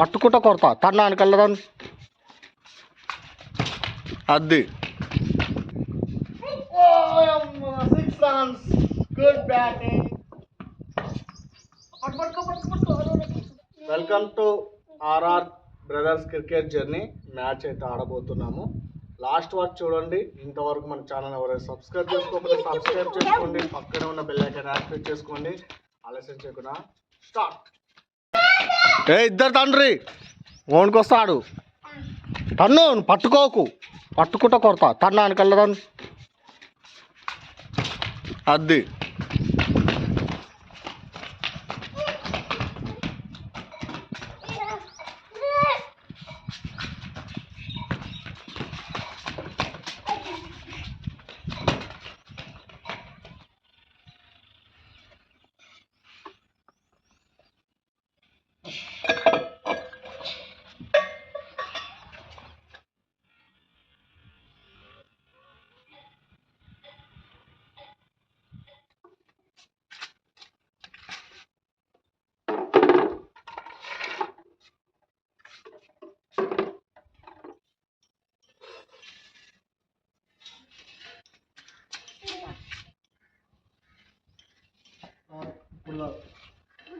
పట్టుకుంటా కొడతా తన్నానికి వెళ్ళదాన్ని అది 6 runs. Good batting. Welcome to RR brothers cricket journey. Match అయితే ఆడబోతున్నాము. లాస్ట్ వరకు చూడండి. ఇంతవరకు మన ఛానల్ ఎవరైనా సబ్స్క్రైబ్ చేసుకోకపోతే సబ్స్క్రైబ్ చేసుకోండి. పక్కనే ఉన్న బెల్ ఐకాన్ యాక్టివేట్ చేసుకోండి. ఆలస్యం చేయకుండా స్టార్ట్. ఇద్దరు తండ్రి ఓనుకొస్తాడు. తన్ను పట్టుకోకు, పట్టుకుంటా కొడతా తన్నానికి వెళ్ళదాన్ని అది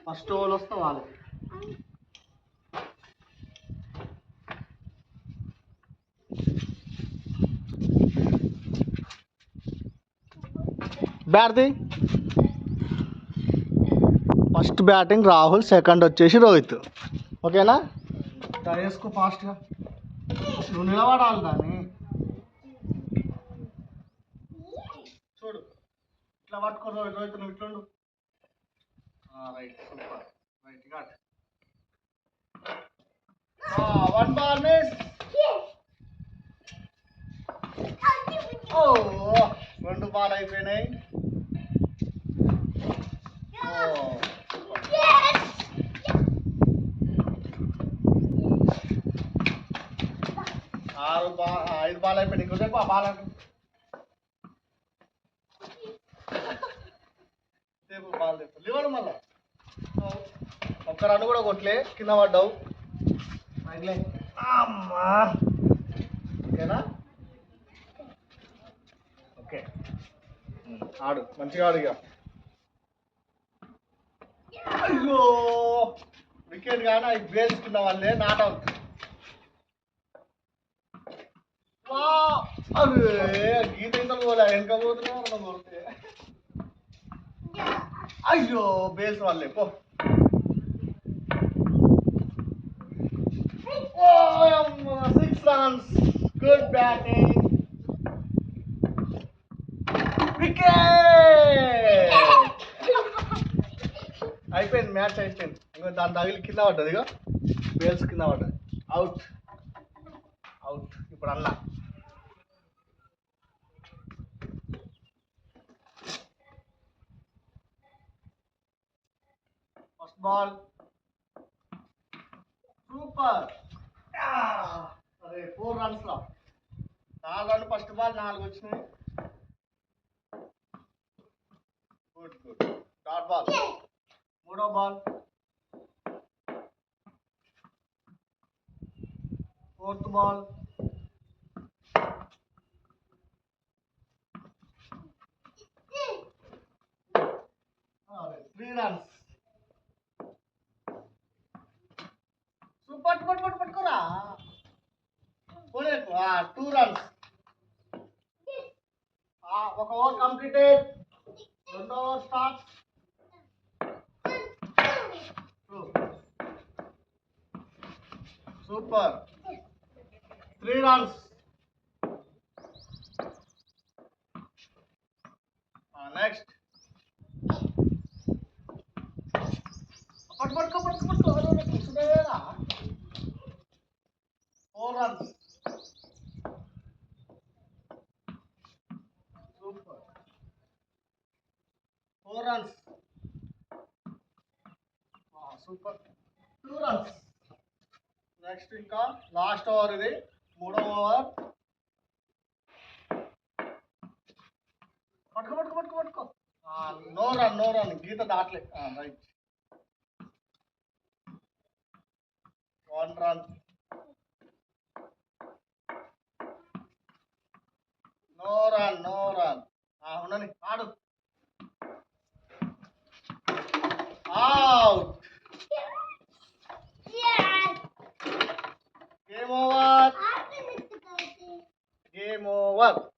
ఫస్ట్ ఓవర్ వస్తే వాళ్ళు బ్యాట్ది ఫస్ట్ బ్యాటింగ్ రాహుల్, సెకండ్ వచ్చేసి రోహిత్. ఓకేనా? వేసుకో ఫాస్ట్గా. నువ్వు నిలబడాలి దాన్ని. చూడు ఇట్లా పట్టుకో రోహిత్, నువ్వు ఇట్లుండు. Right, super. Right, got. 1 ball miss. ఓ 2 బాల్ అయిపోయినాయి. ఐదు బాల్ అయిపోయినాయి. ఇంకోసేపు ఆ బాల్ సేపు బాల్ తెప్పు లివర్. మళ్ళా ఒక్క రన్ కూడా కొట్టలే, కింద పడ్డావు. అమ్మా, ఓకేనా? ఓకే, ఆడు మంచిగా ఆడు. ఇక అయ్యో వికెట్ కానీ అవి వేసుకున్న వాళ్ళే నాట్ అవుట్. అరే గీత ఇంతలు పోలే, వెనక పోతున్నా పోతే. అయ్యో బేస్ వాళ్ళే పో. 6 runs. Good batting. Wicket. అయిపోయింది, మ్యాచ్ అయిపోయింది. ఇంకా దాని తగిలి కింద పడ్డది. ఇక బేల్స్ కింద పడ్డది. Out, out. ఇప్పుడు అన్నా ఫస్ట్ బాల్. సూపర్. అరే 4 runs రా. 4 రన్లు ఫస్ట్ బాల్, 4 వచ్చినాయి. Good good. Dot ball. మూడో బాల్. Fourth ball. 3 runs. సూపర్. పట్టుకోరా. 2 runs. ఒక ఓవర్ కంప్లీటెడ్. రెండో over start. Super. 3 runs. Next. పట్టుకో. 4 runs. Super. 4 runs. Super. 2 runs. Next ఇంకా లాస్ట్ ఓవర్ ఇది, మూడో ఓవర్. పట్టుకో. No run. గీత దాటలే. Right. One run. No run, no run. ఉండని, ఆడు. Out. Game over. Game over.